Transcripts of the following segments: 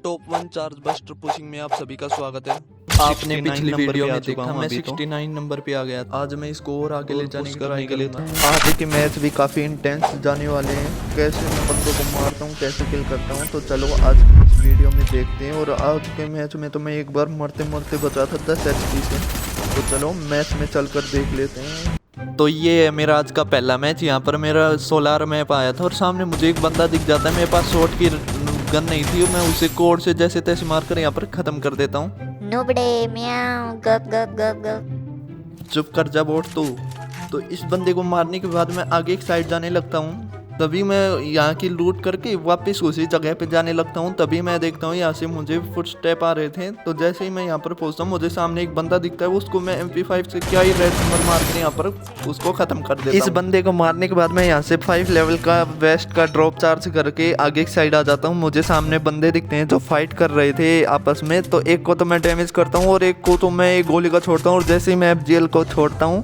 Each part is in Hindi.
टॉप 1 चार्ज बस्टर पुशिंग में आप सभी का स्वागत है। आपने पिछली वीडियो में देखा मैं अभी 69 नंबर पे आ गया था। आज मैं इसको और आगे ले जाने की ट्राई के लिए करूंगा। आगे के मैच भी काफ़ी इंटेंस जाने वाले हैं। कैसे मैं बंदों को मारता हूँ, कैसे किल करता हूँ, तो चलो आज की इस वीडियो में देखते हैं। और आज के मैच में तो मैं एक बार मरते मरते बचा था 10 HP से। तो चलो मैच में चल कर देख लेते हैं। तो ये है मेरा आज का पहला मैच। यहाँ पर मेरा सोलार मैप आया था और सामने मुझे एक बंदा दिख जाता है। मेरे पास शॉट की गन नहीं थी, मैं उसे कोड से जैसे तैसे मार कर यहाँ पर ख़त्म कर देता हूँ। नुबड़े म्याऊं गप गप गप गप। चुप कर जा बोट तू। तो इस बंदे को मारने के बाद मैं आगे एक साइड जाने लगता हूँ। तभी मैं यहाँ की लूट करके वापस उसी जगह पे जाने लगता हूँ। तभी मैं देखता हूँ यहाँ से मुझे फुटस्टेप आ रहे थे। तो जैसे ही मैं यहाँ पर पहुँचता हूँ, मुझे सामने एक बंदा दिखता है। उसको मैं MP5 से क्या ही रेड नंबर मार के यहाँ पर उसको ख़त्म कर देता हूँ। इस बंदे को मारने के बाद मैं यहाँ से 5 लेवल का वेस्ट का ड्रॉप चार्ज करके आगे की साइड आ जाता हूँ। मुझे सामने बंदे दिखते हैं जो फाइट कर रहे थे आपस में। तो एक को तो मैं डैमेज करता हूँ और एक को तो मैं एक गोली का छोड़ता हूँ। और जैसे ही मैं FGL को छोड़ता हूँ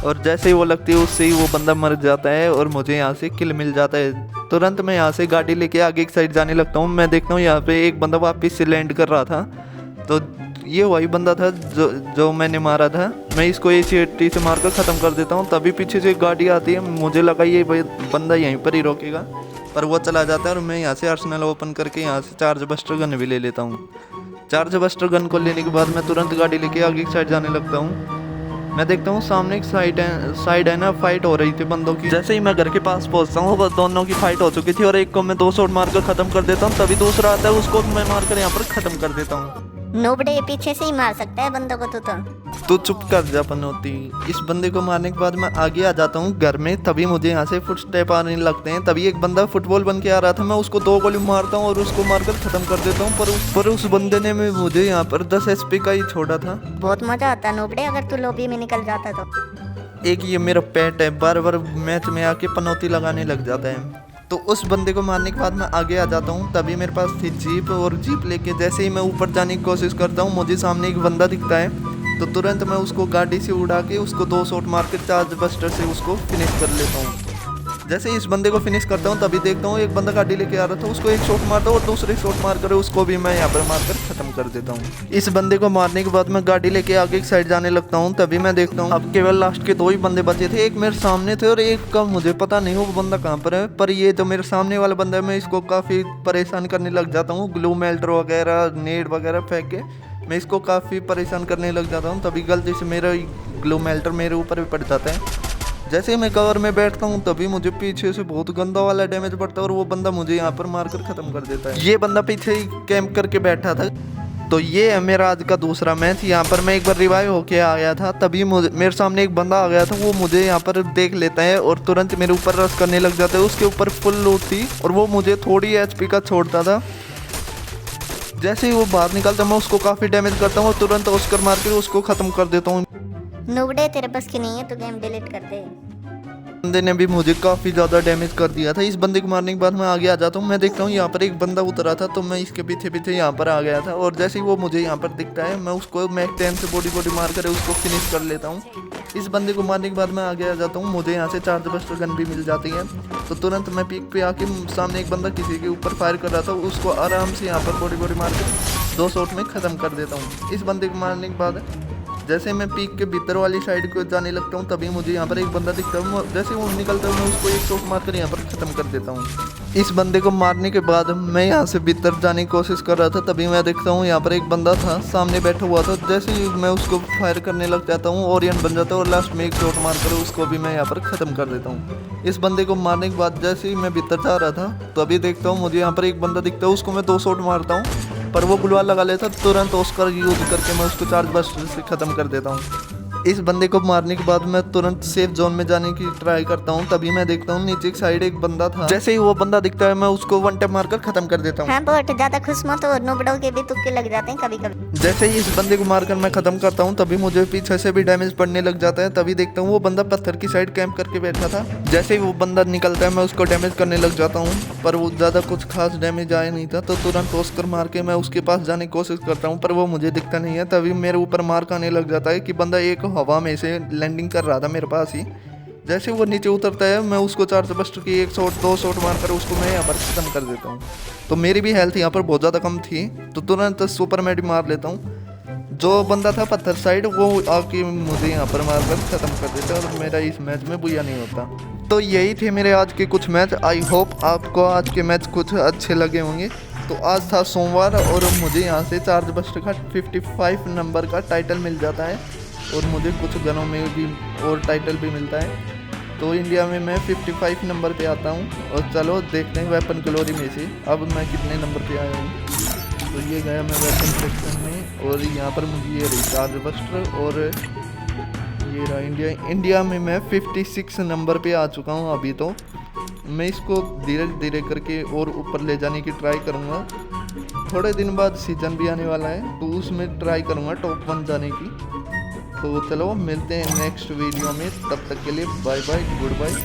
और जैसे ही वो लगती है उससे ही वो बंदा मर जाता है और मुझे यहाँ से किल मिल जाता है। तुरंत मैं यहाँ से गाड़ी लेके आगे की साइड जाने लगता हूँ। मैं देखता हूँ यहाँ पे एक बंदा वापस से लैंड कर रहा था। तो ये वही बंदा था जो मैंने मारा था। मैं इसको AC-80 से मारकर ख़त्म कर देता हूँ। तभी पीछे से गाड़ी आती है। मुझे लगा ये बंदा यहीं पर ही रोकेगा, पर वो चला जाता है। और मैं यहाँ से आर्सेनल ओपन करके यहाँ से चार्ज बस्टर गन भी ले लेता हूँ। चार्ज बस्टर गन को लेने के बाद मैं तुरंत गाड़ी लेके आगे की साइड जाने लगता हूँ। मैं देखता हूँ सामने एक साइड है ना, फाइट हो रही थी बंदों की। जैसे ही मैं घर के पास पहुँचता हूँ, बस दोनों की फाइट हो चुकी थी और एक को मैं 2 शॉट मारकर ख़त्म कर देता हूँ। तभी दूसरा आता है, उसको मैं मारकर यहाँ पर ख़त्म कर देता हूँ। नुबड़े पीछे से ही मार सकता है बंदों को तो चुप कर जा पनौती। इस बंदे को मारने के बाद मैं आगे आ जाता हूँ घर में। तभी मुझे यहाँ से फुटस्टेप आने लगते हैं। तभी एक बंदा फुटबॉल बन के आ रहा था। मैं उसको 2 गोली मारता हूँ और उसको मारकर ख़त्म कर देता हूँ। पर उस बंदे ने मुझे यहाँ पर 10 HP का ही छोड़ा था। बहुत मजा आता नुबड़े अगर तू लॉबी में निकल जाता तो। एक ये मेरा पेट है, बार बार मैच में आके पनौती लगाने लग जाता है। तो उस बंदे को मारने के बाद मैं आगे आ जाता हूँ। तभी मेरे पास थी जीप और जीप लेके जैसे ही मैं ऊपर जाने की कोशिश करता हूँ, मुझे सामने एक बंदा दिखता है। तो तुरंत मैं उसको गाड़ी से उड़ा के उसको 2 शॉट मार के चार्ज बस्टर से उसको फिनिश कर लेता हूँ। जैसे ही इस बंदे को फिनिश करता हूँ, तभी देखता हूँ एक बंदा गाड़ी लेके आ रहा था। उसको 1 शॉट मारता हूँ और दूसरे शॉट मार कर उसको भी मैं यहाँ पर मारकर ख़त्म कर देता हूँ। इस बंदे को मारने के बाद मैं गाड़ी लेके आगे की साइड जाने लगता हूँ। तभी मैं देखता हूँ अब केवल लास्ट के 2 ही बंदे बचे थे। एक मेरे सामने थे और एक का मुझे पता नहीं वो बंदा कहाँ पर है। पर ये जो मेरे सामने वाला बंदा है, मैं इसको काफ़ी परेशान करने लग जाता हूँ। ग्लू मेल्टर वगैरह, नेड वगैरह फेंक के मैं इसको काफ़ी परेशान करने लग जाता हूँ। तभी गलती से मेरा ग्लू मेल्टर मेरे ऊपर भी पड़ जाता है। जैसे ही मैं कवर में बैठता हूँ, तभी मुझे पीछे से बहुत गंदा वाला डैमेज पड़ता है और वो बंदा मुझे यहाँ पर मारकर ख़त्म कर देता है। ये बंदा पीछे ही कैंप करके बैठा था। तो ये है मेरा आज का दूसरा मैच। यहाँ पर मैं एक बार रिवाइव होके आ गया था। तभी मेरे सामने एक बंदा आ गया था। वो मुझे यहाँ पर देख लेता है और तुरंत मेरे ऊपर रश करने लग जाता है। उसके ऊपर फुल लूट थी और वो मुझे थोड़ी HP का छोड़ता था। जैसे ही वो बाहर निकलता मैं उसको काफ़ी डैमेज करता हूँ और तुरंत ऑस्कर मार के उसको ख़त्म कर देता हूँ। नुबड़े तेरे बस की नहीं है तो गेम डिलीट कर दे। बंदे ने भी मुझे काफ़ी ज़्यादा डैमेज कर दिया था। इस बंदे को मारने के बाद मैं आगे आ जाता हूँ। मैं देखता हूँ यहाँ पर एक बंदा उतरा था, तो मैं इसके पीछे पीछे यहाँ पर आ गया था। और जैसे ही वो मुझे यहाँ पर दिखता है, मैं उसको मैक 10 से बॉडी मार कर उसको फिनिश कर लेता हूँ। इस बंदे को मारने के बाद मैं आगे आ जाता हूँ। मुझे यहाँ से चार्ज बस्टर गन भी मिल जाती है। तो तुरंत मैं पीक पे आके सामने एक बंदा किसी के ऊपर फायर कर रहा था, उसको आराम से यहाँ पर बॉडी मार कर 2 शॉट में ख़त्म कर देता हूँ। इस बंदे को मारने के बाद जैसे मैं पीक के भीतर वाली साइड को जाने लगता हूँ, तभी मुझे यहाँ पर एक बंदा दिखता है। जैसे वो निकलता है, मैं उसको 1 शॉट मारकर यहाँ पर ख़त्म कर देता हूँ। इस बंदे को मारने के बाद मैं यहाँ से भीतर जाने की कोशिश कर रहा था। तभी मैं देखता हूँ यहाँ पर एक बंदा था सामने बैठा हुआ था। जैसे ही मैं उसको फायर करने लग जाता हूँ, ओरियन बन जाता है और लास्ट में 1 शॉट मारकर उसको भी मैं यहाँ पर ख़त्म कर देता हूँ। इस बंदे को मारने के बाद जैसे ही मैं भीतर जा रहा था, तभी देखता हूँ मुझे यहाँ पर एक बंदा दिखता है। उसको मैं 2 शॉट मारता हूँ, पर वो गुलवाल लगा लेता। तुरंत ऑस्कर यूज करके मैं उसको चार्ज बस्टर से ख़त्म कर देता हूँ। इस बंदे को मारने के बाद मैं तुरंत सेफ जोन में जाने की ट्राई करता हूँ। तभी मैं देखता हूँ नीचे की साइड एक बंदा था। जैसे ही वो बंदा दिखता है, मैं उसको 1 टैप मारकर ख़त्म कर देता हूँ। हाँ बहुत ज्यादा खुश मत हो, नुबड़ों के भी तुक्के लग जाते हैं कभी कभी। जैसे ही इस बंदे को मारकर मैं ख़त्म करता हूँ, तभी मुझे पीछे से भी डैमेज पड़ने लग जाता है। तभी देखता हूँ वो बंदा पत्थर की साइड कैंप करके बैठा था। जैसे ही वो बंदा निकलता है, मैं उसको डैमेज करने लग जाता हूँ, पर वो ज़्यादा कुछ खास डैमेज आया नहीं था। तो तुरंत ऑस्कर मार के मैं उसके पास जाने की कोशिश करता हूँ, पर वो मुझे दिखता नहीं है। तभी मेरे ऊपर मार्क आने लग जाता है कि बंदा एक हवा में से लैंडिंग कर रहा था मेरे पास ही। जैसे वो नीचे उतरता है मैं उसको चार्ज बस्टर की 1 शॉट 2 शॉट मारकर उसको मैं यहाँ पर खत्म कर देता हूँ। तो मेरी भी हेल्थ यहाँ पर बहुत ज़्यादा कम थी, तो तुरंत सुपर मेडी मार लेता हूँ। जो बंदा था पत्थर साइड वो आके मुझे यहाँ पर मारकर ख़त्म कर देता है और मेरा इस मैच में बुया नहीं होता। तो यही थे मेरे आज के कुछ मैच। आई होप आपको आज के मैच कुछ अच्छे लगे होंगे। तो आज था सोमवार और मुझे यहाँ से चार्ज बस्टर का 55 नंबर का टाइटल मिल जाता है और मुझे कुछ गनों में भी और टाइटल भी मिलता है। तो इंडिया में मैं 55 नंबर पे आता हूँ और चलो देखते हैं वेपन ग्लोरी में से अब मैं कितने नंबर पे आया हूँ। तो ये गया मैं वेपन सेक्शन में और यहाँ पर मुझे ये रही चार्ज बस्टर और ये रहा इंडिया में मैं 56 नंबर पे आ चुका हूँ अभी। तो मैं इसको धीरे धीरे करके और ऊपर ले जाने की ट्राई करूँगा। थोड़े दिन बाद सीजन भी आने वाला है तो उसमें ट्राई करूँगा टॉप 1 जाने की। तो चलो मिलते हैं नेक्स्ट वीडियो में, तब तक के लिए बाय बाय, गुड बाय।